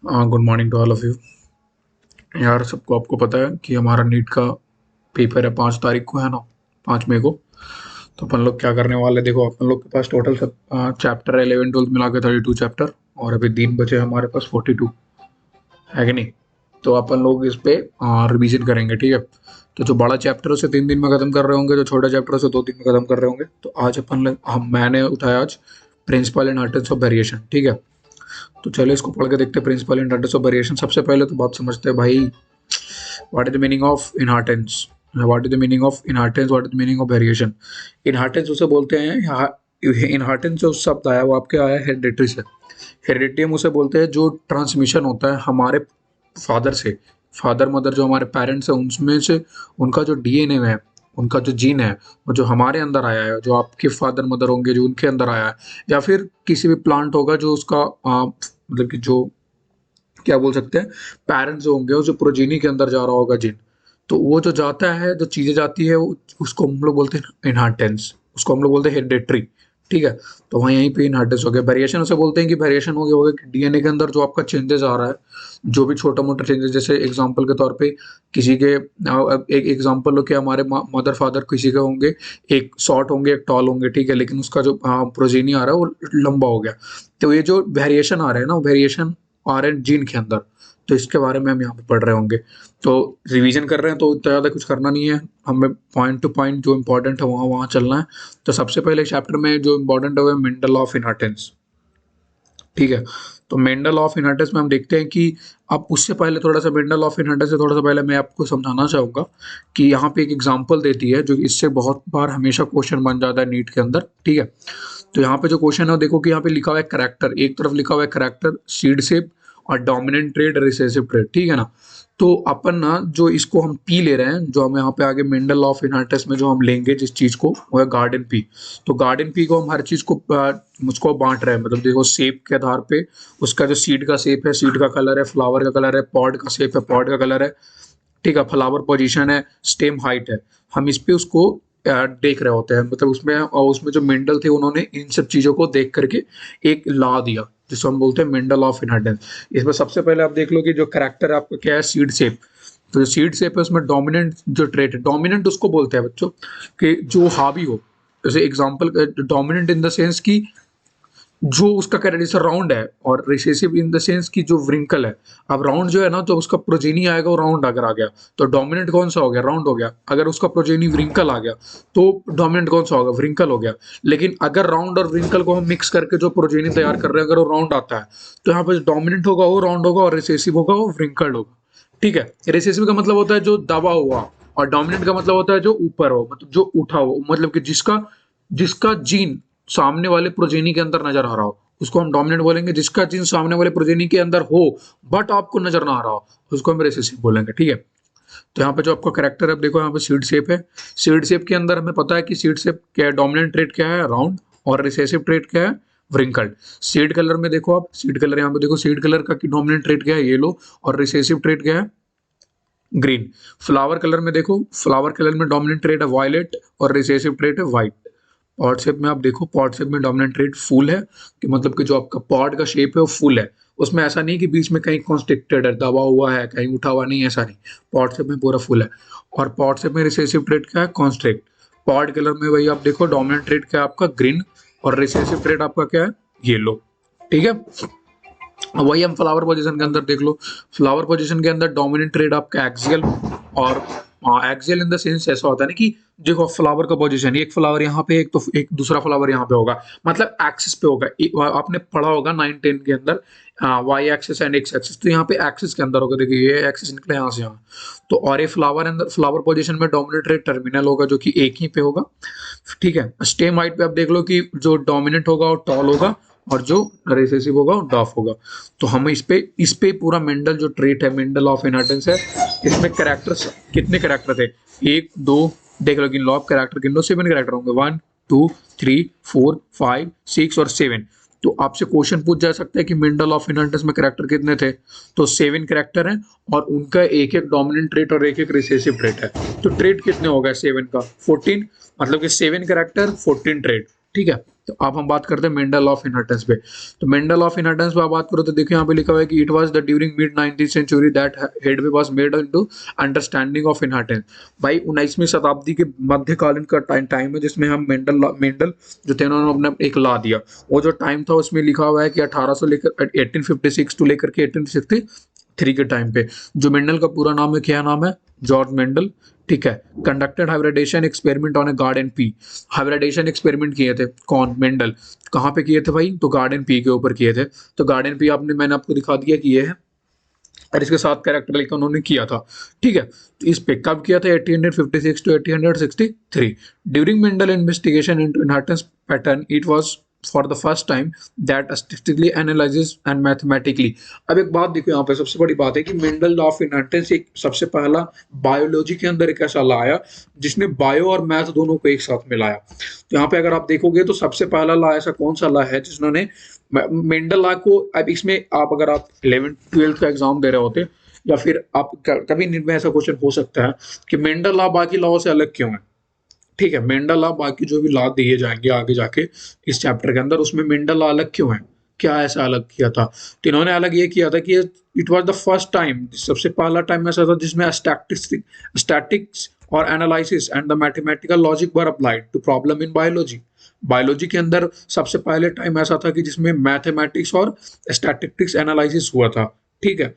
Good morning to all of you. यार सबको आपको पता है कि हमारा नीट का पेपर है 5 तारीख को, है ना, 5 मई को। तो अपन लोग क्या करने वाले, देखो अपन लोग के पास टोटल सब चैप्टर है 11 12 मिला के 32 चैप्टर, और अभी दिन बचे हमारे पास 42, है कि नहीं। तो अपन लोग इस पे रिवीजन करेंगे, ठीक है। तो जो बड़ा चैप्टर है उसे 3 दिन में खत्म कर रहे होंगे, जो छोटा चैप्टर है उसे 2 दिन में खत्म कर रहे होंगे। तो आज अपन लोग मैंने उठाया आज principle and inheritance of variation, ठीक है। तो चलो इसको पढ़ के देखते हैं, principle and inheritance of variation. सबसे पहले तो बात समझते हैं भाई, what is the meaning of inheritance, what is the meaning of inheritance, what is the meaning of variation. Inheritance उसे बोलते हैं, इनहेरिटेंस जो शब्द आया वो आपके आया हेरिडिटरी से। हेरिडिटी हम उसे बोलते हैं जो ट्रांसमिशन होता है हमारे फादर से, फादर मदर जो हमारे पेरेंट्स हैं उनमें से, उनका जो डीएनए है, उनका जो जीन है, वो जो हमारे अंदर आया है, जो आपके फादर मदर होंगे जो उनके अंदर आया है, या फिर किसी भी प्लांट होगा जो उसका मतलब कि जो क्या बोल सकते हैं, पेरेंट्स जो होंगे उस जो प्रोजीनी के अंदर जा रहा होगा जीन, तो वो जो जाता है, जो चीज़ें जाती है उसको हम लोग बोलते हैं इनहेरिटेंस, उसको हम लोग बोलते हैं हेरिडिटरी, ठीक है। तो वहाँ यहीं पे इनहेरिटेंस हो गया। वेरिएशन उसे बोलते हैं कि वेरिएशन हो गया होगा कि डीएनए के अंदर जो आपका चेंजेस आ रहा है, जो भी छोटा मोटा चेंजेस, जैसे एग्जांपल के तौर पे किसी के एक एग्जांपल हो कि हमारे मदर फादर किसी के होंगे, एक शॉर्ट होंगे एक टॉल होंगे, ठीक है, लेकिन उसका जो प्रोजीनी आ रहा है वो लंबा हो गया। तो ये जो वेरिएशन आ रहे हैं ना, वेरिएशन आ रहे हैं जीन के अंदर, तो इसके बारे में हम यहाँ पे पढ़ रहे होंगे। तो रिवीजन कर रहे हैं तो इतना ज़्यादा कुछ करना नहीं है, हमें पॉइंट टू पॉइंट जो इंपॉर्टेंट है वहाँ वहाँ चलना है। तो सबसे पहले चैप्टर में जो इंपॉर्टेंट है वो है मेंडल ऑफ इनहेरिटेंस, ठीक है। तो मेंडल ऑफ इनहेरिटेंस में हम देखते हैं कि, अब उससे पहले थोड़ा सा मेंडल ऑफ इनहेरिटेंस से थोड़ा सा पहले मैं आपको समझाना चाहूँगा कि यहाँ पे एक एग्जांपल देती है जो इससे बहुत बार हमेशा क्वेश्चन बन जाता है नीट के अंदर, ठीक है। तो यहाँ पे जो क्वेश्चन है देखो कि यहाँ पे लिखा हुआ है करैक्टर, एक तरफ लिखा हुआ है करैक्टर, सीड शेप और डोमिनेंट ट्रेड, रिसेसिव ट्रेड, ठीक है ना। तो अपन ना जो इसको हम पी ले रहे हैं, जो हम यहाँ पे आगे मेंडल ऑफ इनहेरिटेंस में जो हम लेंगे जिस चीज को, वो है गार्डन पी। तो गार्डन पी को हम हर चीज को मुझको बांट रहे हैं, मतलब देखो शेप के आधार पे, उसका जो सीड का शेप है, सीड का कलर है, फ्लावर का कलर है, पॉड का शेप है, पॉड का कलर है, ठीक है, फ्लावर पोजीशन है, स्टेम हाइट है, हम इस पे उसको देख रहे होते हैं। मतलब उसमें जो मेंडल थे उन्होंने इन सब चीजों को देख करके एक ला दिया जिसको हम बोलते हैं मेंडल ऑफ इनहेरिटेंस। इसमें सबसे पहले आप देख लो कि जो कैरेक्टर है आपका क्या है, सीड शेप। तो जो सीड शेप है उसमें डोमिनेंट जो ट्रेट है, डोमिनेंट उसको बोलते हैं बच्चों कि जो हावी हो। जैसे example, dominant in the sense की जो उसका कैरेक्टर जैसे राउंड है, और रिसेसिव इन द सेंस की जो व्रिंकल है। अब राउंड जो है ना, जो उसका प्रोजेनी आएगा वो राउंड अगर आ गया तो डोमिनेंट कौन सा हो गया, राउंड हो गया। अगर उसका प्रोजेनी व्रिंकल आ गया तो डोमिनेंट कौन सा होगा, व्रिंकल हो गया। लेकिन अगर राउंड और व्रिंकल को हम मिक्स करके जो प्रोजेनी तैयार कर रहे हैं, अगर वो राउंड आता है तो यहाँ पे डोमिनेंट होगा वो राउंड होगा, और रिसेसिव होगा वो व्रिंकल्ड होगा, ठीक है। रिसेसिव का मतलब होता है जो दबा हुआ, और डोमिनेंट का मतलब होता है जो ऊपर हो, मतलब जो उठा हो, मतलब कि जिसका जिसका जीन सामने वाले प्रोजेनी के अंदर नजर आ रहा हो उसको हम डोमिनेंट बोलेंगे। जिसका जीन सामने वाले प्रोजेनी के अंदर हो बट आपको नजर ना आ रहा हो उसको हम रिसेसिव बोलेंगे, ठीक है। तो यहाँ पे जो आपका कैरेक्टर है देखो, यहाँ पे सीड शेप है। सीड शेप के अंदर हमें पता है कि सीड शेप क्या है, डोमिनेंट ट्रेट क्या है, राउंड, और रिसेसिव ट्रेट क्या है, व्रिंकल्ड। सीड कलर में देखो आप, सीड कलर यहाँ पे देखो, सीड कलर का डोमिनेंट ट्रेट क्या है, येलो, और रिसेसिव ट्रेट क्या है, ग्रीन। फ्लावर कलर में देखो, फ्लावर कलर में डोमिनेंट ट्रेट है वायलेट, और रिसेसिव ट्रेट है व्हाइट। पॉड शेप में आप देखो, पॉड शेप में डोमिनेंट ट्रेट फूल है, कि मतलब कि जो आपका पॉड का शेप है वो फूल है। उसमें ऐसा नहीं कि बीच में कहीं कॉन्स्ट्रिक्टेड है, दबा हुआ है, कहीं उठा हुआ नहीं, ऐसा नहीं। पॉड शेप में पूरा फूल है। और पॉड शेप में रिसेसिव ट्रेट क्या है, कॉन्स्ट्रिक्ट। पॉड कलर में वही आप देखो, डोमिनेंट ट्रेट क्या है आपका, ग्रीन, और रिसेसिव ट्रेट आपका क्या है, येलो, ठीक है। वही हम फ्लावर पोजीशन के अंदर देख लो, फ्लावर पोजीशन के अंदर डोमिनेंट ट्रेड आपका एक्सियल, और एक्सियल इन द सेंस ऐसा होता है ना कि देखो फ्लावर का पोजीशन, एक फ्लावर यहाँ पे, एक तो एक दूसरा फ्लावर यहाँ पे होगा, मतलब एक्सिस पे होगा। आपने पढ़ा होगा 9 10 के अंदर Y axis and X axis, तो यहाँ पे एक्सिस के अंदर होगा, देखिए ये एक्सिस निकला यहाँ से यहाँ। तो और ये फ्लावर अंदर, फ्लावर पोजीशन में डोमिनेंट ट्रेड टर्मिनल होगा जो कि एक ही पे होगा, ठीक है। स्टेम हाइट पे आप देख लो कि जो डोमिनेंट होगा वो टॉल होगा, और जो रिसेसिव होगा वो डॉफ होगा। तो हम इस पे पूरा मेंडल जो ट्रेट है, मेंडल ऑफ इनहेरिटेंस है, इसमें कैरेक्टर्स, कितने कैरेक्टर थे, 1 2, देख लो, गिन लो आप कैरेक्टर, गिन लो, 7 कैरेक्टर होंगे, 1 2 3 4 5 6 और 7। तो आपसे क्वेश्चन पूछ जा सकता है कि मेंडल ऑफ इनहेरिटेंस में कैरेक्टर कितने थे, तो 7 कैरेक्टर हैं, और उनका एक एक डोमिनेंट ट्रेट और एक एक रिसेसिव ट्रेट है। तो ट्रेट कितने हो गए 7 का, 14, मतलब कि 7 कैरेक्टर 14 ट्रेट, ठीक है। तो अब हम बात करते हैं मेंडल ऑफ इनहेरिटेंस पे। तो मेंडल ऑफ इनहेरिटेंस पे आप बात करो तो देखो यहाँ पे लिखा हुआ है कि it was the during mid 19th century that headway was made into understanding of inheritance. भाई 19वीं शताब्दी के मध्यकालीन का टाइम है जिसमें हम मेंडल जो थे उन्होंने अपना एक ला दिया। वो जो टाइम था उसमें लिखा हुआ है कि 1800 लेकर 1856 टू लेकर के 1863 के टाइम पे। जो मेंडल का पूरा नाम है, क्या नाम है? George Mendel. ठीक है। Conducted hybridization experiment on a garden pea. Hybridization experiment किए थे कौन? मेंडल। कहाँ पे किए थे भाई? तो गार्डन पी के ऊपर किए थे। तो गार्डन पी मैंने आपको दिखा दिया कि ये है, और इसके साथ कैरेक्टर लेकर उन्होंने किया था। ठीक है। तो इस पे कब किया था? 1856 to 1863। During Mendel investigation into inheritance pattern it was for the first time that statistically analysis and mathematically. अब एक बात देखो, यहाँ पे सबसे बड़ी बात है कि मेंडल लॉ ऑफ इनहेरिटेंस एक सबसे पहला बायोलॉजी के अंदर एक ऐसा लाया जिसने बायो और मैथ दोनों को एक साथ मिलाया। तो यहाँ पे अगर आप देखोगे तो सबसे पहला लॉ ऐसा कौन सा लॉ है जिन्होंने मेंडल लॉ को, अब इसमें आप अगर आप 11th-12th का एग्जाम दे रहे होते या फिर आप कभी नीट में ऐसा क्वेश्चन हो सकता है कि मेंडल लॉ बाकी लॉ से अलग क्यों है। ठीक है। मेंडल लॉ बाकी जो भी लॉ दिए जाएंगे आगे जाके इस चैप्टर के अंदर, उसमें मेंडल लॉ अलग क्यों है, क्या ऐसा अलग किया था? तो इन्होंने अलग ये किया था कि it was the first time, सबसे पहला टाइम ऐसा था जिसमें स्टैटिक्स और analysis and the mathematical logic were applied to problem in biology. Biology के अंदर सबसे पहले टाइम ऐसा था कि जिसमें मैथमेटिक्स और स्टैटिस्टिक्स एनालिसिस हुआ था। ठीक है।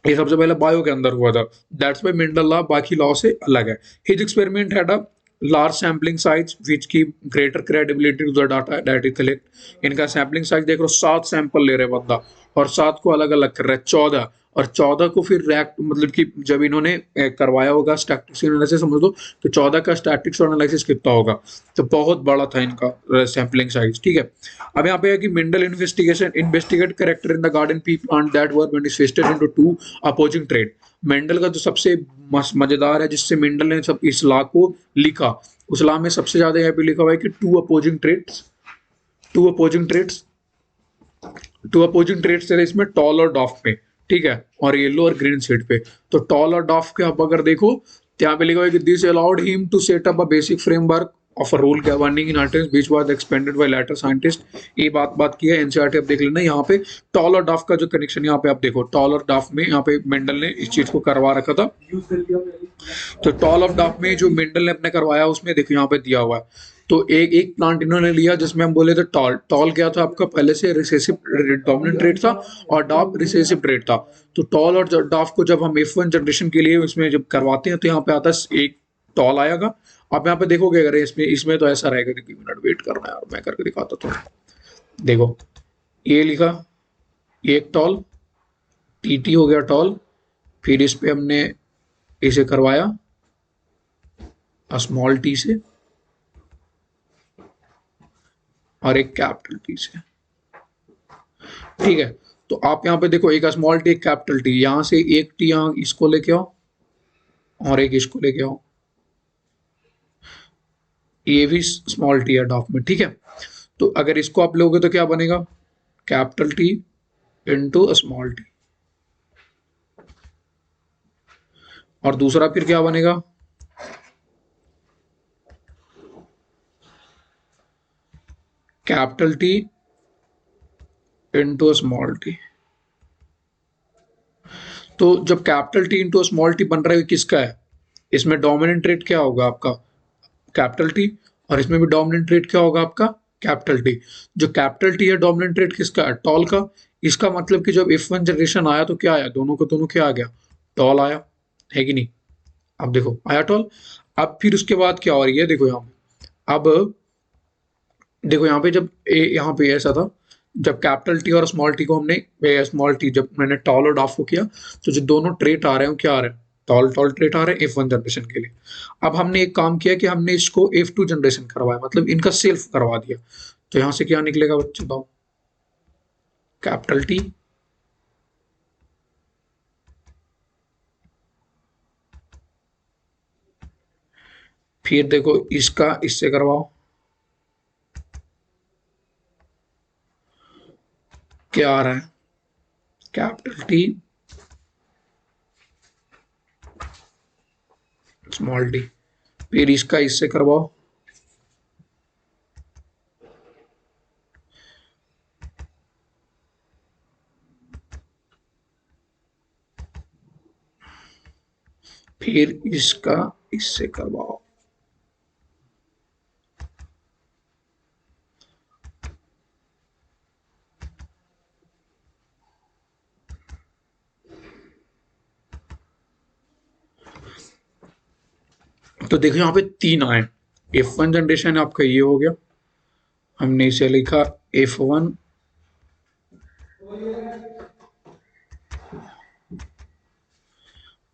ये सबसे पहले बायो के अंदर हुआ था। दैट्स वाई मेंडल लॉ बाकी लॉ से अलग है। His experiment had a large sampling size which की greater credibility to the data that is collect. इनका सैम्पलिंग साइज देख लो, 7 सैंपल ले रहे बंदा और 7 को अलग अलग कर रहा है, 14। और 14 को फिर रैक मतलब कि जब इन्होंने करवाया होगा स्टैटिस्टिक्स एनालिसिस, समझ लो तो 14 का स्टैटिक्स और एनालिसिस कितना होगा। तो बहुत बड़ा था इनका सैम्पलिंग साइज। ठीक है। अब यहाँ पे है कि Mendel investigate character in the garden pea plant that were manifested into two opposing trade. Mendel का जो सबसे मजेदार है जिससे मेंडल ने सब इस लॉ को लिखा, उस लॉ में सबसे ज्यादा यहाँ पे लिखा हुआ है कि two opposing traits two opposing traits है इसमें टॉल और डॉफ पे। ठीक है। और येलो और ग्रीन सीड पे। तो टॉल और डॉफ के आप अगर देखो तो यहाँ पे लिखा हुआ है कि this allowed him to set up a basic framework of a rule governing inheritance which was expanded by later scientist. ये बात की है एनसीईआरटी। अब देख लेना यहाँ पे टॉल और डॉफ का जो कनेक्शन यहाँ पे आप देखो, टॉल और डॉफ में यहाँ पे मेंडल ने इस चीज को करवा रखा था। तो टॉल ऑफ डॉफ में जो मेंडल ने अपने करवाया उसमें देखो यहाँ पे दिया हुआ है। तो एक एक प्लांट इन्होंने लिया जिसमें हम बोले थे टॉल। टॉल क्या था आपका? पहले से रिसेसिव डोमिनेंट ट्रेट था और डॉफ रिसेसिव ट्रेट था। तो टॉल और डॉफ को जब हम F1 जनरेशन के लिए इसमें जब करवाते हैं तो यहाँ पे आता है एक टॉल आएगा। आप यहाँ पे देखोगे अगर इसमें इसमें तो ऐसा रहेगा कि मिनट वेट करना है, और मैं करके दिखाता तो देखो ये लिखा, एक टॉल, टीटी हो गया टॉल, फिर इस पे हमने इसे करवाया स्मॉल टी से और एक कैपिटल टी से। ठीक है। तो आप यहाँ पे देखो एक स्मॉल टी एक कैपिटल टी, यहां से एक टी यहाँ इसको लेके आओ और एक इसको लेके आओ, ये भी स्मॉल टी है डॉफ में। ठीक है। तो अगर इसको आप लोगे तो क्या बनेगा? Capital T into small T. और दूसरा फिर क्या बनेगा? Capital T into small T. तो जब capital T into small T बन रहा है किसका है? इसमें डोमिनेंट रेट क्या होगा आपका? Capital T. और इसमें भी डोमिनेंट रेट क्या होगा आपका? Capital T. जो कैपिटल टी है डोमिनेंट रेट किसका है? टॉल का। इसका मतलब कि जब F1 जनरेशन आया तो क्या आया? दोनों को दोनों क्या आ गया? टॉल आया, है कि नहीं? अब देखो आया टॉल। अब फिर उसके बाद क्या हो रही है देखो यहाँ पे। अब देखो यहाँ पे जब यहाँ पे ऐसा था, जब कैपिटल टी और स्मॉल टी को हमने स्मॉल टी जब मैंने टॉल और डॉफ को किया तो जो दोनों ट्रेट आ रहे हैं क्या आ रहे हैं? टॉल टॉल ट्रेट आ रहे हैं F1 जनरेशन के लिए। अब हमने एक काम किया कि हमने इसको F2 जनरेशन करवाया, मतलब इनका सेल्फ करवा दिया। तो यहाँ से क्या निकलेगा बच्चे बताओ? कैपिटल टी फिर देखो इसका इससे करवाओ, क्या आ रहा है? Capital T small T. फिर इसका इससे करवाओ, फिर इसका इससे करवाओ। तो देखो यहाँ पे 3 आए। F1 जनरेशन आपका ये हो गया, हमने इसे लिखा F1,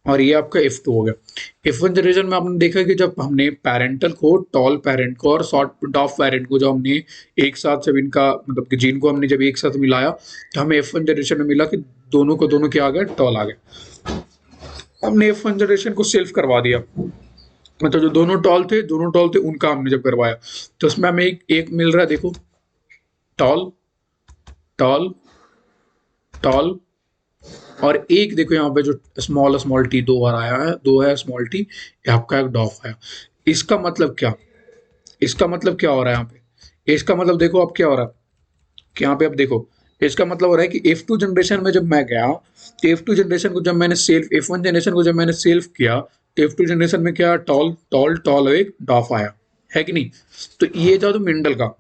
और ये आपका F2 हो गया। F1 जनरेशन में आपने देखा कि जब हमने पैरेंटल को, टॉल पैरेंट को और शॉर्ट डॉफ पैरेंट को, जब हमने एक साथ, जब इनका मतलब कि जीन को हमने जब एक साथ मिलाया, तो हमें F1 जनरेशन में मिला कि दोनों को दोनों क्या आ गया, टॉल आ गया। हमने F1 जनरेशन को सेल्फ करवा दिया, मतलब जो दोनों टॉल थे उनका हमने जब करवाया, तो उसमें हमें एक मिल रहा है, देखो, टॉल टॉल टॉल, और एक देखो यहाँ पे जो स्मॉल स्मॉल टी 2 बार आया है, 2 है स्मॉल टी, आपका एक डॉफ है। इसका मतलब क्या, इसका मतलब क्या हो रहा है यहाँ पे, इसका मतलब देखो अब क्या हो रहा है कि यहाँ पे अब देखो, इसका मतलब हो रहा है कि F2 जनरेशन में जब मैं गया, तो F2 जनरेशन को जब मैंने सेल्फ, F1 जनरेशन को जब मैंने सेल्फ किया, तो F2 जनरेशन में क्या, टॉल टॉल टॉल एक डॉफ आया, है कि नहीं। तो ये था तो मेंडल का,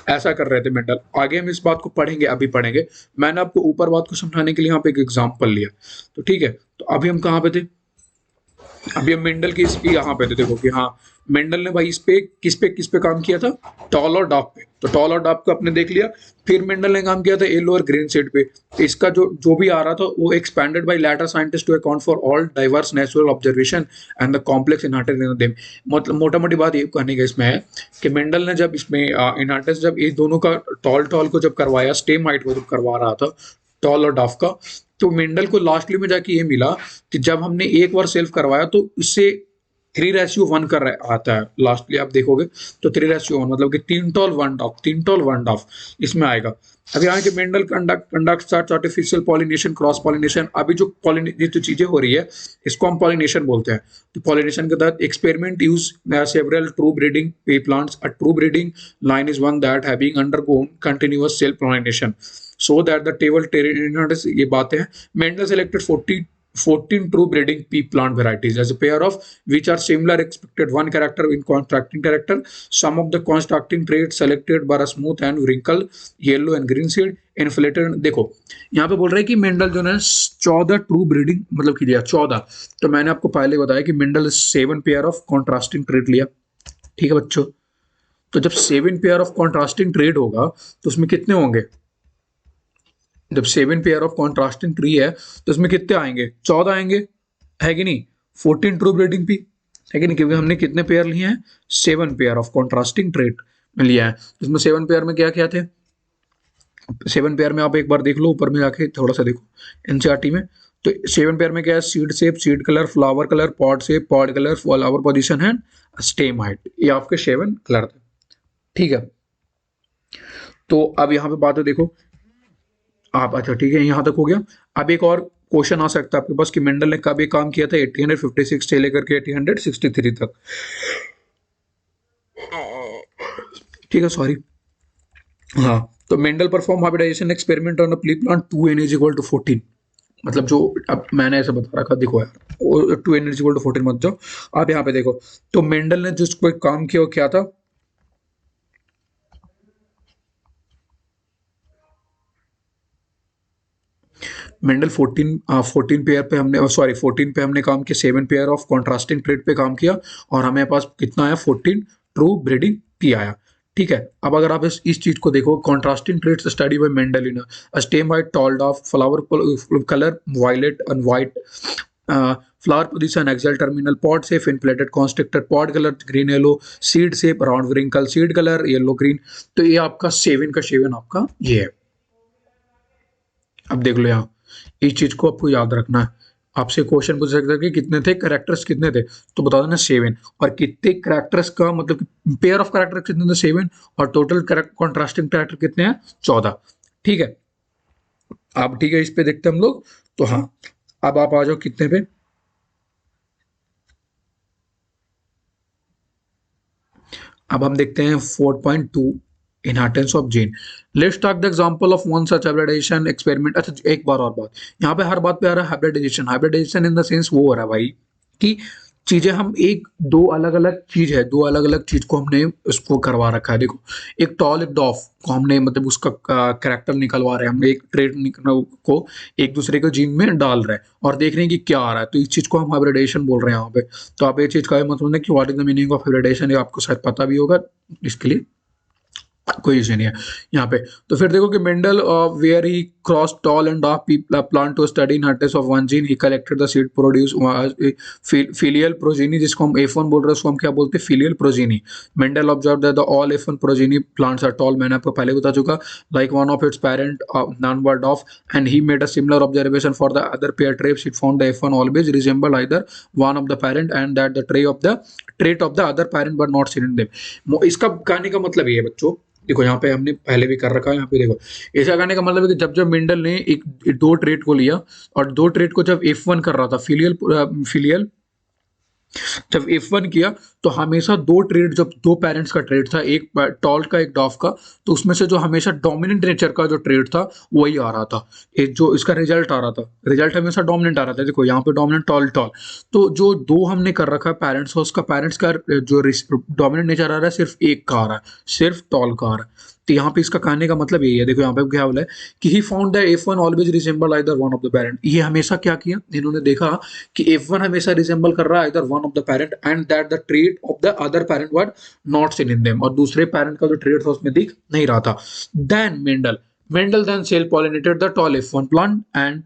ऐसा कर रहे थे मेंडल। आगे हम इस बात को पढ़ेंगे, अभी पढ़ेंगे। मैंने आपको ऊपर बात को समझाने के लिए यहाँ पे एक एग्जाम्पल लिया, तो ठीक है। तो अभी हम कहाँ पे थे, अभी हम मेंडल की इस यहाँ पे थे, देखो कि हाँ, मेंडल ने भाई इस पे किस पे काम किया था, टॉल और डॉप पे। तो टॉल और डॉप को आपने देख लिया। फिर मेंडल ने काम किया था येलो और ग्रीन सीड पे। तो इसका जो जो भी आ रहा था वो expanded by later scientist to account for all diverse natural observation and the complex inherited in them. मतलब मोटा मोटी बात ये कहने का इसमें है कि मेंडल ने जब इसमें इनहर्टेंस, जब ये दोनों का टॉल टॉल को जब करवाया, स्टेम हाइट को जब करवा रहा था, टॉल और डॉफ का, तो मेंडल को लास्टली में जाके ये मिला कि जब हमने एक बार सेल्फ करवाया तो इससे 3:1 कर आता है, लास्टली आप देखोगे तो 3:1, मतलब कि 3 टॉल 1 डॉफ, 3 टॉल 1 डॉफ इसमें आएगा। अब यहाँ के Mendel conduct artificial pollination, cross pollination. अभी जो ये जो चीजें हो रही है, इसको हम पॉलिनेशन बोलते हैं। तो पॉलिनेशन के तहत experiment use several true breeding pea plants. A true breeding line is one that having undergone continuous self pollination so that the table ये बातें हैं। Mendel selected 14 true breeding pea plant varieties as a pair of which are similar expected one character in constructing character. Some of the constructing traits selected were a smooth and wrinkled yellow and green seed inflated। देखो यहाँ पे बोल रहे हैं कि Mendel जो है 14 true breeding मतलब की दिया 14। तो मैंने आपको पहले बताया कि Mendel 7 pair of contrasting trade लिया, ठीक है बच्चों। तो जब 7 पेयर ऑफ कॉन्ट्रास्टिंग ट्रेड होगा तो उसमें कितने होंगे, जब 7 पेयर ऑफ कॉन्ट्रास्टिंग ट्री है तो उसमें कितने आएंगे, 14 आएंगे, है कि नहीं। 14 ट्रू ब्रीडिंग पी, है कि नहीं, क्योंकि हमने कितने पेयर लिए हैं, 7 पेयर ऑफ कॉन्ट्रास्टिंग ट्रेट में लिया है। इसमें 7 पेयर में क्या क्या थे, 7 पेयर में आप एक बार देख लो, ऊपर में जाके थोड़ा सा देखो एनसीईआरटी में। तो 7 पेयर में क्या है, seed shape, seed colour, flower colour, pod shape, pod colour, flower position है, स्टेम हाइट, ये आपके 7 कलर थे, ठीक है। तो अब यहाँ पे बात है, देखो आप, अच्छा ठीक है, यहाँ तक हो गया। अब एक और क्वेश्चन आ सकता है आपके पास कि मेंडल ने कब ये काम किया था, 1856 से लेकर के 1863 तक, ठीक है, सॉरी। हाँ, तो Mendel perform hybridization experiment on a plea plant 2n is equal to 14। मतलब जो अब मैंने ऐसा बता रखा, देखो यार 2n इज इक्वल टू 14 मत जाओ, आप यहाँ पे देखो। तो मेंडल ने जिसको काम किया वो क्या था, मेंडल 14 पेयर पे हमने, सॉरी 14 पे हमने काम किया, 7 पेयर ऑफ कॉन्ट्रास्टिंग ट्रेड पे काम किया, और हमें पास कितना आया, 14 ट्रू ब्रीडिंग पी आया, ठीक है। अब अगर आप इस चीज को देखो, contrasting traits study by Mendel in stem white told of flower colour violet and white, flower position axial terminal, pod shape inflated constrictor, pod colour green yellow, seed shape round wrinkle, seed colour yellow green. तो ये आपका 7 का 7 आपका ये है। अब देख लो यहाँ, इस चीज को आपको याद रखना है। आपसे क्वेश्चन पूछ सकता है कि कितने थे कैरेक्टर्स, कितने थे, तो बता देना 7। और कितने कैरेक्टर्स का मतलब पेयर ऑफ कैरेक्टर कितने थे, 7, और टोटल कॉन्ट्रास्टिंग कैरेक्टर कितने हैं, 14, ठीक है। अब ठीक है, इस पे देखते हैं हम लोग। तो हाँ, अब आप आ जाओ कितने पे, अब हम देखते हैं 4.2 inheritance of gene. Let's talk the example of one such hybridization experiment. अच्छा एक बार और बात, यहाँ पे हर बात पे आ रहा है hybridization, hybridization in the sense वो हो रहा है भाई कि चीजें हम एक दो अलग अलग चीज है, दो अलग अलग चीज को हमने उसको करवा रखा है। देखो एक टॉल एक डॉफ को हमने मतलब उसका कैरेक्टर निकलवा रहे हैं, हम एक ट्रेड को एक दूसरे के जीन में डाल रहे हैं और देख रहे हैं कि क्या आ रहा है, तो इस चीज को हम हाइब्रिडेशन बोल रहे हैं यहाँ पे। तो आप ये चीज का मतलब है कि what is the meaning of hybridization, ये आपको शायद पता भी होगा, इसके लिए कोई इशू नहीं है यहाँ पे। तो फिर देखो कि Mendel were he cross tall and dark plant to study inheritance of one gene, he collected the seed produce filial progeny, जिसको हम F1 बोल रहे हैं उसको हम क्या बोलते हैं, filial progeny. Mendel observe that the all F1 progeny plants are tall, मैंने आपको पहले बता चुका, like one of its parent none were dwarf, and he made a similar observation for the other pair traits, it found the F1 always resemble either one of the parent and that the trait of the other parent but not seen in them. इसका कहने का मतलब ये है बच्चों, देखो यहाँ पे हमने पहले भी कर रखा है, यहाँ पे देखो ऐसा करने का मतलब है कि जब जब मेंडल ने एक दो ट्रेट को लिया और दो ट्रेट को जब F1 कर रहा था फिलियल जब F1 किया, तो हमेशा दो ट्रेड, जब दो पेरेंट्स का ट्रेड था, एक टॉल का एक डॉफ का, तो उसमें से जो हमेशा डोमिनेंट नेचर का जो ट्रेड था वही आ रहा था, एक जो इसका रिजल्ट आ रहा था, रिजल्ट हमेशा डोमिनेंट आ रहा था। देखो यहाँ पे डोमिनेंट टॉल टॉल, तो जो दो हमने कर रखा है पेरेंट्स का, उसका पेरेंट्स का जो डोमिनेंट नेचर आ रहा है सिर्फ एक का आ रहा है, सिर्फ टॉल का आ रहा है। तो यहाँ पे इसका कहने का मतलब यही है, देखो यहाँ पे क्या बोला है कि he found that F1 always resemble either one of the parent, ये हमेशा क्या किया, इन्होंने देखा कि F1 हमेशा रिजेंबल कर रहा है either one of the parent and that the trait of the other parent was not seen in them, और दूसरे पेरेंट का जो ट्रेट था उसमें दिख नहीं रहा था। Then Mendel then self-pollinated the tall F1 plant and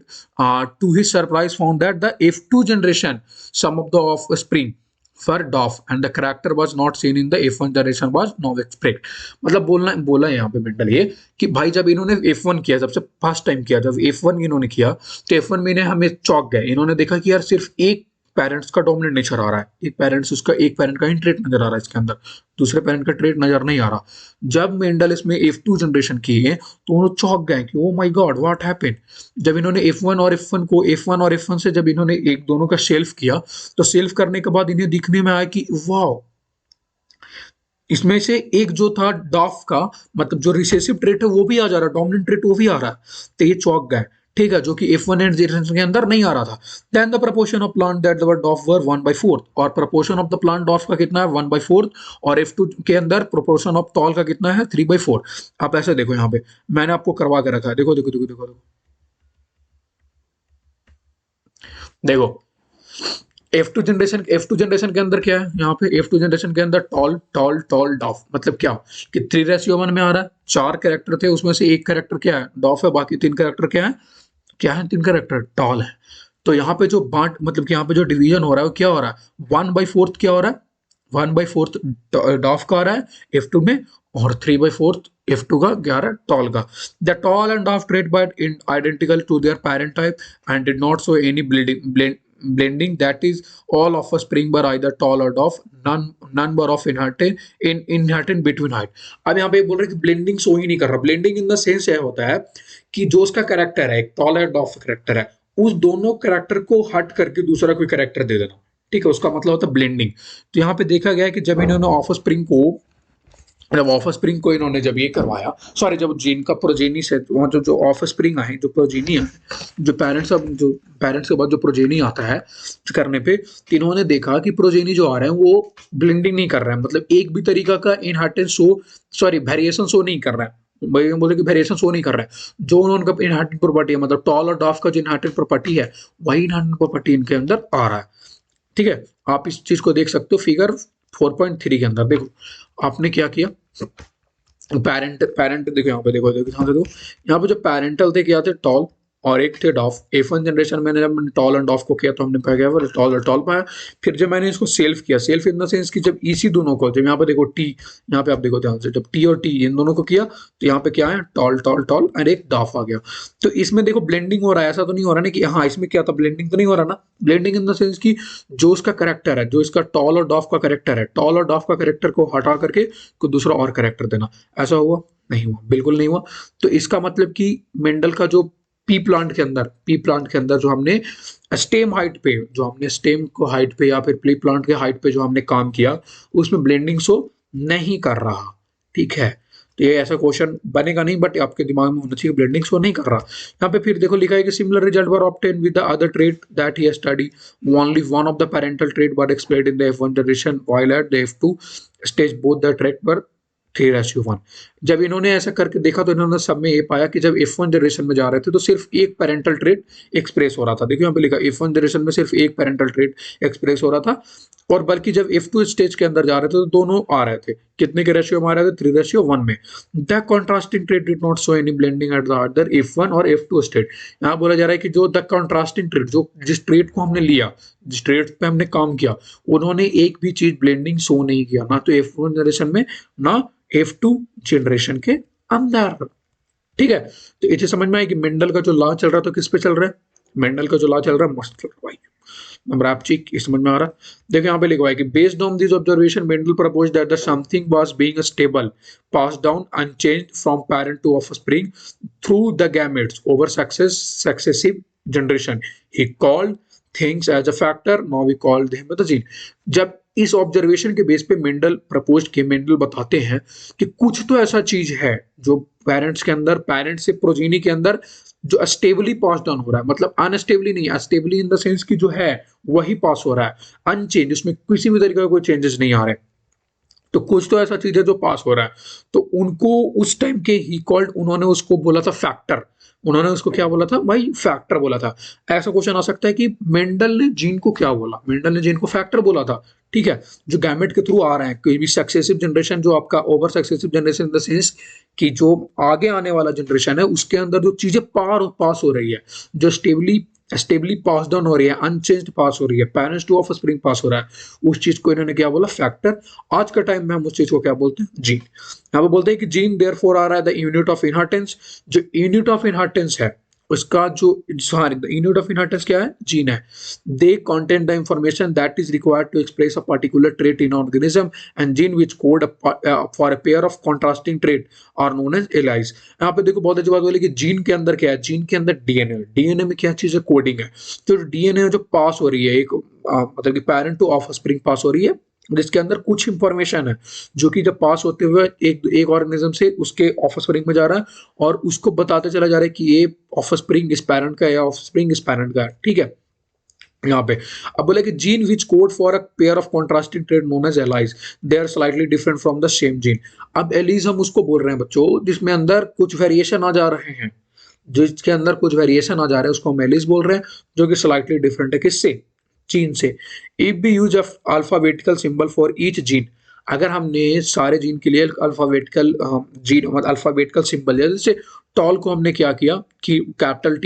to his surprise found that the F2 generation, some of the offspring for Dwarf and the character was not seen in the F1 generation was now expect। मतलब बोला यहाँ पे Mendel ये कि भाई जब इन्होंने F1 किया, सबसे फर्स्ट टाइम किया, जब F1 इन्होंने किया तो F1 में इन्हें हमें चौंक गए, इन्होंने देखा कि यार सिर्फ एक पेरेंट्स का डोमिनेंट नेचर आ रहा है, एक पेरेंट्स उसका एक पेरेंट का ही ट्रेट नजर आ रहा है इसके अंदर, दूसरे पेरेंट का ट्रेट नजर नहीं आ रहा। जब मेंडल इसमें F2 जनरेशन किए तो उन्होंने चौंक गए कि oh my God what happened. जब इन्होंने F1 और F1 से जब इन्होंने एक दोनों का शेल्फ किया, तो शेल्फ करने के बाद इन्हें दिखने में आया कि वाह, इसमें से एक जो था डॉफ का, मतलब जो रिसेसिव ट्रेट है वो भी आ जा रहा है, डोमिनेंट ट्रेट वो भी आ रहा है, तो ये चौंक गए, ठीक है, जो कि F1 एंड जनरेशन के अंदर नहीं आ रहा था। Then the proportion of plant that were dwarf were 1/4, और proportion of the plant dwarf का कितना है 1/4, और F2 के अंदर प्रपोर्शन ऑफ टॉल का कितना है 3/4। आप ऐसे देखो, यहाँ पे मैंने आपको करवा के रखा है, देखो देखो देखो देखो देखो देखो F2 जनरेशन के अंदर क्या है, यहाँ पे F2 जनरेशन के अंदर टॉल टॉल टॉल डॉफ, मतलब क्या कि 3:1 में आ रहा है, चार कैरेक्टर थे उसमें से एक कैरेक्टर क्या है, डॉफ है, बाकी तीन कैरेक्टर क्या है, तीन कैरेक्टर टॉल है। तो यहाँ पे जो बांट, मतलब कि यहाँ पे जो डिवीजन हो रहा है वो क्या हो रहा है, 1/4 क्या हो रहा है, 1/4 डॉफ का आ रहा है F2 में, और 3/4 F2 का क्या आ रहा है, टॉल का। The tall and dwarf trait by identical to their parent type and did not show any blending, that is all of offspring were either tall or dwarf, none were of inherent between height। अब यहाँ पे बोल रहे हैं कि blending show ही नहीं कर रहा। ब्लेंडिंग इन द सेंस यह होता है कि जो उसका कैरेक्टर है, एक टॉल है डॉफ कैरेक्टर है, उस दोनों कैरेक्टर को हट करके दूसरा कोई कैरेक्टर दे देना, ठीक है, उसका मतलब होता है ब्लेंडिंग। तो यहाँ पे देखा गया है कि जब इन्होंने ऑफ स्प्रिंग को इन्होंने जब ये करवाया, सॉरी, जब जीन का प्रोजेनी से वहाँ जो ऑफ स्प्रिंग आए, जो प्रोजेनी है, जो पेरेंट्स के बाद जो प्रोजेनी आता है करने पे, तो इन्होंने देखा कि प्रोजेनी जो आ रहे हैं वो ब्लेंडिंग नहीं कर रहे हैं, मतलब एक भी तरीका का वेरिएशन शो नहीं कर रहा है, भाई बोले कि वेरिएशन शो नहीं कर रहा है। जो उनका इनहर्टेड प्रॉपर्टी है, मतलब टॉल और डॉफ का जो इनहर्टेड प्रॉपर्टी है, वही इनहर्टेड प्रॉपर्टी इनके अंदर आ रहा है, ठीक है। आप इस चीज को देख सकते हो फिगर 4.3 के अंदर। देखो आपने क्या किया, पेरेंट देखो यहाँ पे, देखो देखो ध्यान से देखो, यहाँ पे जो पेरेंटल थे क्या थे, टॉल, और एक थे डॉफ। F1 जनरेशन में जब मैंने टॉल एंड डॉफ को किया तो हमने पाया गया टॉल और टॉल पाया। फिर जब मैंने इसको सेल्फ किया, सेल्फ इन द सेंस कि जब इसी दोनों को, जब यहाँ पे देखो टी, यहाँ पे आप देखो ध्यान से, जब टी और टी इन दोनों को किया तो यहाँ पे क्या है, टॉल टॉल टॉल और एक डॉफ आ गया। तो इसमें देखो ब्लेंडिंग हो रहा है, ऐसा तो नहीं हो रहा ना कि हाँ इसमें क्या था, ब्लेंडिंग तो नहीं हो रहा ना। ब्लेंडिंग इन द सेंस कि जो उसका करेक्टर है, जो इसका टॉल और डॉफ का करेक्टर है, टॉल और डॉफ का करेक्टर को हटा करके कोई दूसरा और करेक्टर देना, ऐसा हुआ नहीं हुआ, बिल्कुल नहीं हुआ। तो इसका मतलब कि मेंडल का जो पी प्लांट के अंदर जो हमने स्टेम हाइट पे, जो हमने स्टेम को हाइट पे या फिर पी प्लांट के हाइट पे जो हमने काम किया, उसमें ब्लेंडिंग शो नहीं कर रहा, ठीक है। ये ऐसा क्वेश्चन बनेगा नहीं, बट आपके दिमाग में होना चाहिए ब्लेंडिंग शो नहीं कर रहा। यहाँ पे फिर देखो लिखा है कि similar result were obtain with the other trait that he study, only one of the parental trait were explained in the F1 generation while at the F2 stage both the trait were 3:1। जब इन्होंने ऐसा करके देखा तो इन्होंने सब में ये पाया कि जब F1 जनरेशन में जा रहे थे तो सिर्फ एक पेरेंटल ट्रेट एक्सप्रेस हो रहा था। देखिए यहाँ पे लिखा F1 जनरेशन में सिर्फ एक पेरेंटल ट्रेट एक्सप्रेस हो रहा था, और बल्कि जब F2 स्टेज के अंदर जा रहे थे तो दोनों आ रहे थे। कितने के रेशियो में आ रहे थे? 3:1 में। The contrasting trait did not show any blending at the other F1 और F2 स्टेट। यहाँ बोला जा रहा है कि जो द कॉन्ट्रास्टिंग ट्रेट, जो जिस ट्रेट को हमने लिया, जिस ट्रेट पे हमने काम किया, उन्होंने एक भी चीज ब्लेंडिंग शो नहीं किया, ना तो F1 जनरेशन में ना F2 जनरेशन के अंदर। ठीक है, तो इसे समझ में आया कि मेंडल का जो लॉ चल रहा है तो किस पे चल रहा है? मेंडल का जो लॉ चल रहा है मस्त चल रहा है भाई, नंबर आप चीक समझ में आ रहा है। देखो यहाँ पे लिखा है कि based on this observation Mendel proposed that the something was being stable passed down unchanged from parent to offspring through the gametes over successive generation. He called things as a factor, now we call them the gene. जब इस observation के base पे Mendel propose के Mendel बताते हैं कि कुछ तो ऐसा चीज है जो पेरेंट्स के अंदर, पेरेंट्स से प्रोजीनी के अंदर जो स्टेबली पास डाउन हो रहा है, मतलब अनस्टेबली नहीं, स्टेबली इन द सेंस की जो है वही पास हो रहा है, अनचेंज, उसमें किसी भी तरीके का कोई चेंजेस नहीं आ रहे। तो कुछ तो ऐसा चीज है जो पास हो रहा है, तो उनको उस टाइम के ही कॉल्ड, उन्होंने उसको बोला था फैक्टर। उन्होंने उसको क्या बोला था भाई? फैक्टर बोला था। ऐसा क्वेश्चन आ सकता है कि मेंडल ने जीन को क्या बोला? मेंडल ने जीन को फैक्टर बोला था। ठीक है, जो गैमेट के थ्रू आ रहे हैं, कोई भी सक्सेसिव जनरेशन, जो आपका over successive generation in the sense कि जो आगे आने वाला जनरेशन है उसके अंदर जो चीजें पास हो रही है, जो स्टेबली पास डाउन हो रही है, अनचेंज्ड पास हो रही है, पेरेंट्स टू ऑफ स्प्रिंग पास हो रहा है, उस चीज को इन्होंने क्या बोला? फैक्टर। आज का टाइम में हम उस चीज को क्या बोलते हैं? जीन। यहाँ पे बोलते हैं कि जीन देयरफॉर आ रहा है द यूनिट ऑफ इनहेरिटेंस। जो यूनिट ऑफ इनहेरिटेंस है उसका जो, sorry, the unit of inheritance क्या है? जीन है। They contain the information that is required to express a particular trait in organism, and gene which code for a pair of contrasting trait are known as alleles. यहाँ पे देखो बहुत अच्छी बात बोली कि जीन के अंदर क्या है? जीन के अंदर डीएनए। डीएनए में क्या चीज है? कोडिंग है। जो डीएनए जो पास हो रही है, एक मतलब कि पेरेंट टू ऑफस्प्रिंग पास हो रही है, जिसके अंदर कुछ इंफॉर्मेशन है जो कि जब पास होते हुए एक ऑर्गेनिज्म से उसके ऑफस्प्रिंग में जा रहा है, और उसको बताते चला जा रहा है कि ये ऑफस्प्रिंग इस पैरेंट का है या ऑफस्प्रिंग इस पैरेंट का है। ठीक है, यहाँ पे अब बोले कि gene which code for a pair of contrasting trait known as alleles, they are slightly different from the same gene. अब एलीज हम उसको बोल रहे हैं बच्चों जिसमें अंदर कुछ वेरिएशन आ जा रहे हैं, जिसके अंदर कुछ वेरिएशन आ जा रहे हैं उसको हम एलीज बोल रहे हैं, जो कि स्लाइटली डिफरेंट है। किससे? जीन से। If B use alphabetical symbol for each gene, अगर हमने सारे जीन के लिए अल्फाबेटिकल जीन मतलब अल्फाबेटिकल सिंबल, जैसे टॉल को हमने क्या किया कि कैपिटल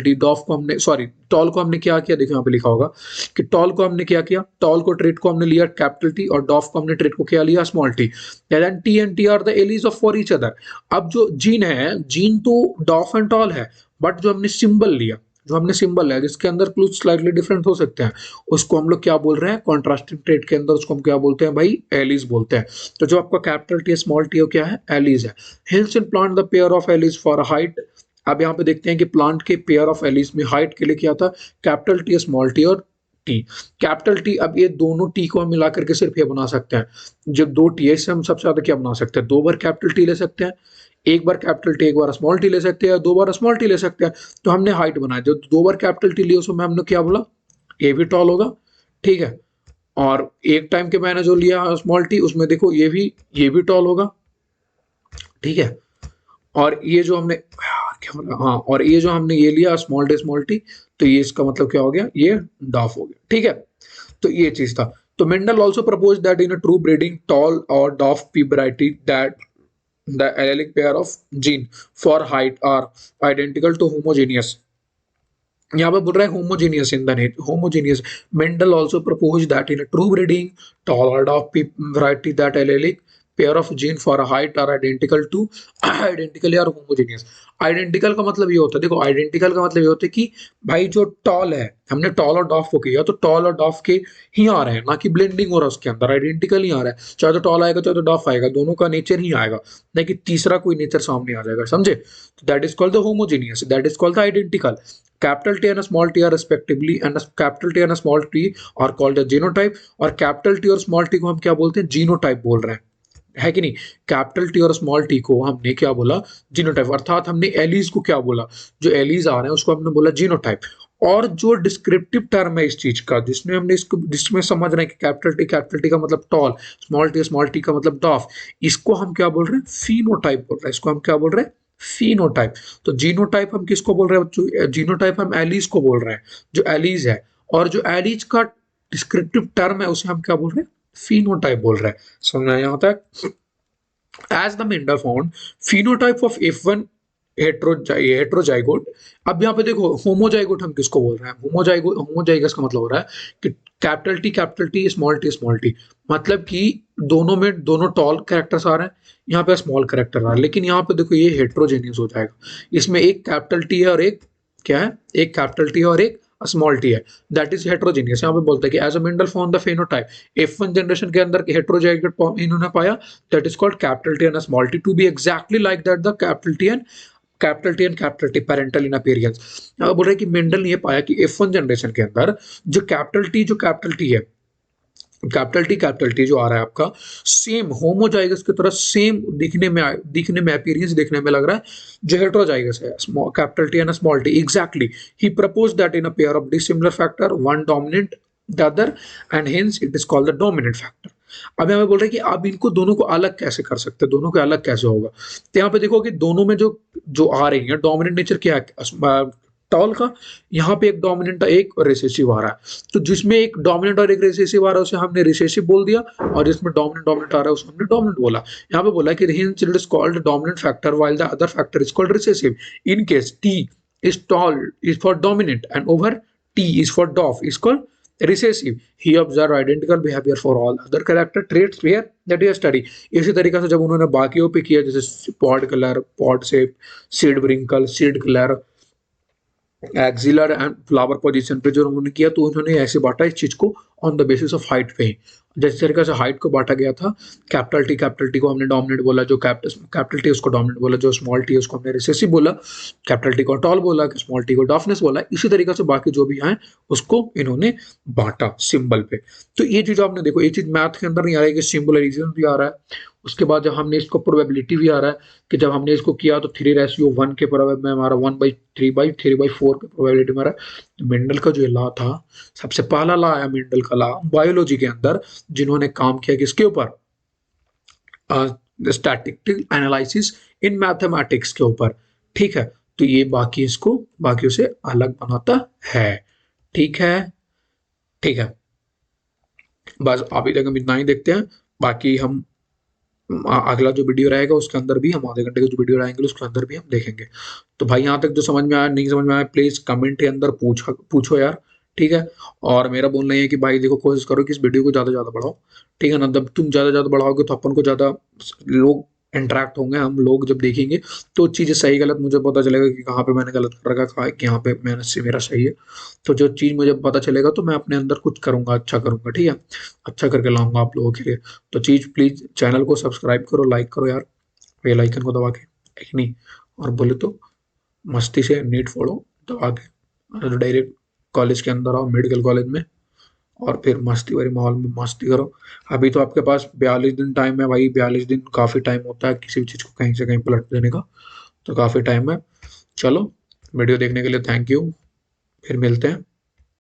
टी, डॉफ को हमने, सॉरी, टॉल को हमने क्या किया? देखो यहाँ पे लिखा होगा कि टॉल को हमने क्या किया? टॉल को ट्रेट को हमने लिया कैपिटल टी, और डॉफ को हमने ट्रेट को क्या लिया? Small T. Then T and T are the alleles of for each other. अब जो जीन है, जीन तो डॉफ एंड टॉल है, बट जो हमने सिंबल लिया, जो हमने सिंबल है जिसके अंदर क्लूज स्लाइटली डिफरेंट हो सकते हैं, उसको हम लोग क्या बोल रहे हैं? कॉन्ट्रास्टिंग ट्रेट के अंदर उसको हम क्या बोलते हैं भाई? एलीज बोलते हैं। तो जो आपका कैपिटल टी स्मॉल टी क्या है? एलीज है। Hence in plant the pair of allies for height. अब यहाँ पे देखते हैं कि प्लांट के पेयर ऑफ एलीज में हाइट के लिए क्या था? कैपिटल टी स्मॉल टी और टी। कैपिटल टी, अब ये दोनों टी को हम मिला करके सिर्फ ये बना सकते हैं, जब दो टी है इससे हम सबसे ज्यादा क्या बना सकते हैं? दो बार कैपिटल टी ले सकते हैं, एक बार कैपिटल टी एक बार स्मॉल टी ले सकते हैं, दो बार स्मॉल टी ले सकते हैं। तो हमने हाइट बनाया, जो दो बार कैपिटल टी लिया उसमें हमने क्या बोला? ये भी टॉल होगा। ठीक है, और एक टाइम के मैंने जो लिया स्मॉल टी, उसमें देखो ये भी टॉल होगा। ठीक है, और ये जो हमने क्या बोला, हाँ, और ये जो हमने ये लिया स्मॉल टी, तो ये इसका मतलब क्या हो गया? ये डॉफ हो गया। ठीक है, तो ये चीज था। तो Mendel also propose that in a true breeding tall और dwarf pea variety that the allelic pair of gene for height are identical to homogeneous. यहाँ पे बोल रहा है homogeneous in the nature, homogeneous. Mendel also proposed that in a true breeding, tall or dwarf variety that allelic pair of gene for a height are identical to identically or homogeneous. Identical का मतलब ये होता है, देखो identical का मतलब ये होता है कि भाई जो टॉल है, हमने टॉल और डॉफ को किया तो टॉल और डॉफ के ही आ रहे हैं, ना कि ब्लेंडिंग हो रहा है उसके अंदर, आइडेंटिकल ही आ रहा है। चाहे तो टॉल आएगा चाहे तो डॉफ आएगा, दोनों का नेचर ही आएगा, ना कि तीसरा कोई नेचर सामने आ जाएगा। समझे? That is called the homogeneous, that is called the identical. Capital T and small T R respectively, and capital T and small T R called the genotype, और कैपिटल टी और स्मॉल टी को हम क्या बोलते हैं? Genotype बोल रहे हैं। है कि नहीं। कैपिटल टी और स्मॉल टी को हमने क्या बोला, जीनोटाइप, अर्थात हमने एलीज को क्या बोला, जो एलीज आ रहे हैं उसको हमने बोला जीनोटाइप। और जो डिस्क्रिप्टिव टर्म है इस चीज का, जिसमें हमने इसको, जिसमें समझ रहे हैं कि कैपिटल टी का मतलब टॉल, स्मॉल टी का मतलब डॉफ, इसको हम क्या बोल रहे हैं, फिनोटाइप बोल रहे हैं, इसको हम क्या बोल रहे हैं, फिनोटाइप। तो जीनोटाइप हम किसको बोल रहे हैं बच्चों, जीनोटाइप हम एलीज को बोल रहे हैं, जो एलीज है। और जो एलीज का डिस्क्रिप्टिव टर्म है उसे हम क्या बोल रहे हैं, फिनोटाइप बोल रहे हैं। समझ में आया यहाँ तक। as the Mendel found phenotype of F1 heterozygote. अब यहाँ पे देखो होमोजाइगोट हम किसको बोल रहे हैं, होमोजाइगस का मतलब हो रहा है कि कैपिटल टी स्मॉल टी, मतलब कि दोनों में दोनों टॉल कैरेक्टर्स आ रहे हैं, यहाँ पे स्मॉल कैरेक्टर आ रहा है, लेकिन यहाँ पे देखो ये हेट्रोजेनियस हो जाएगा, इसमें एक कैपिटल टी है और एक क्या है, एक कैपिटल टी है और एक स्मॉल टी है, दैट इज हेट्रोजेनियस। यहाँ पे बोलते हैं कि as a Mendel found the phenotype, F1 generation के अंदर हेट्रोजाइगोट इन्होंने पाया, that is called capital T and small T to be exactly like that the capital T parental in appearance. बोल रहे हैं कि मेंडल ने ये पाया कि F1 जनरेशन के अंदर जो कैपिटल टी है, कैपिटल टी जो आ रहा है आपका, सेम होमोजाइगस की तरह सेम दिखने में अपीयरेंस देखने में लग रहा है जो हेट्रोजाइगस है, capital T and small T. Exactly he propose that in a pair of dissimilar factor one dominate the other and hence it is called the dominant factor. अब हमें बोल रहे हैं कि आप इनको दोनों को अलग कैसे कर सकते हैं, दोनों को अलग कैसे होगा। तो यहाँ पे देखो कि दोनों में जो जो आ रही है डोमिनेंट नेचर क्या है टॉल का, यहाँ पे एक डोमिनेंट एक रिसेसिव आ रहा है, तो जिसमें एक डोमिनेंट और एक रिसेसिव आ रहा है उसे हमने रिसेसिव बोल दिया, और जिसमें डोमिनेंट आ रहा है उसे हमने डोमिनेंट बोला। यहाँ पे बोला कि hence it is called dominant factor while the other factor is called recessive in case t is tall is for dominant and over t is for dof is called recessive. He observed identical behavior for all other character traits where that he study। इसी तरीके से जब उन्होंने बाकियों पे किया, जैसे pod colour, pod shape, seed wrinkle, seed colour, axial and flower position पे जो उन्होंने किया, तो उन्होंने ऐसे बांटा इस चीज को on the basis of height पे ही। जिस तरीके से हाइट को बांटा गया था, कैपिटल टी को हमने डोमिनेट बोला, जो कैपिटल टी उसको डोमिनेट बोला, जो स्मॉल टी उसको हमने रिसेसिव बोला, कैपिटल टी को टॉल बोला, स्मॉल टी को डॉफनेस बोला, इसी तरीके से बाकी जो भी हैं उसको इन्होंने बांटा सिंबल पे। तो ये चीज आपने देखो, ये चीज मैथ के अंदर नहीं आ रहा है कि सिंबलिज्म भी आ रहा है। उसके बाद जब हमने इसको प्रोबेबिलिटी भी आ रहा है कि जब हमने इसको किया तो 3:1 के प्रोबेबिलिटी में हमारा 1/3/3/4 के प्रोबेबिलिटी में आ रहा है। तो मेंडल का जो लॉ था, सबसे पहला लॉ आया मेंडल का लॉ बायोलॉजी के अंदर, जिन्होंने काम किया किसके ऊपर, स्टैटिस्टिकल एनालिसिस इन मैथमेटिक्स के ऊपर। ठीक है, तो ये बाकी इसको बाकियों से अलग बनाता है। ठीक है, ठीक है, बस अभी तक हम इतना ही देखते हैं। बाकी हम अगला जो वीडियो रहेगा उसके अंदर भी हम आधे घंटे का जो वीडियो रहेंगे उसके अंदर भी हम देखेंगे। तो भाई यहाँ तक जो समझ में आया, नहीं समझ में आया, प्लीज कमेंट के अंदर पूछो यार। ठीक है, और मेरा बोलना है कि भाई देखो कोशिश करो कि इस वीडियो को ज़्यादा ज़्यादा बढ़ाओ। ठीक है ना, जब तुम ज़्यादा बढ़ाओगे तो अपन को ज़्यादा लोग इंटरेक्ट होंगे, हम लोग जब देखेंगे तो चीज़ें सही गलत मुझे पता चलेगा कि कहाँ पे मैंने गलत कर रखा, कहाँ कि यहाँ पे मैंने से मेरा सही है। तो जो चीज़ मुझे पता चलेगा तो मैं अपने अंदर कुछ करूँगा, अच्छा करूँगा। ठीक है, अच्छा करके लाऊंगा आप लोगों के लिए। तो चीज़ प्लीज़ चैनल को सब्सक्राइब करो, लाइक करो यार, बेल आइकन को दबा के, ठीक नहीं, और बोले तो मस्ती से नीट फोड़ो दबा के, डायरेक्ट कॉलेज के अंदर आओ, मेडिकल कॉलेज में, और फिर मस्ती भरे माहौल में मस्ती करो। अभी तो आपके पास 42 दिन टाइम है भाई, 42 दिन काफ़ी टाइम होता है किसी भी चीज़ को कहीं से कहीं पलट देने का, तो काफ़ी टाइम है। चलो, वीडियो देखने के लिए थैंक यू, फिर मिलते हैं।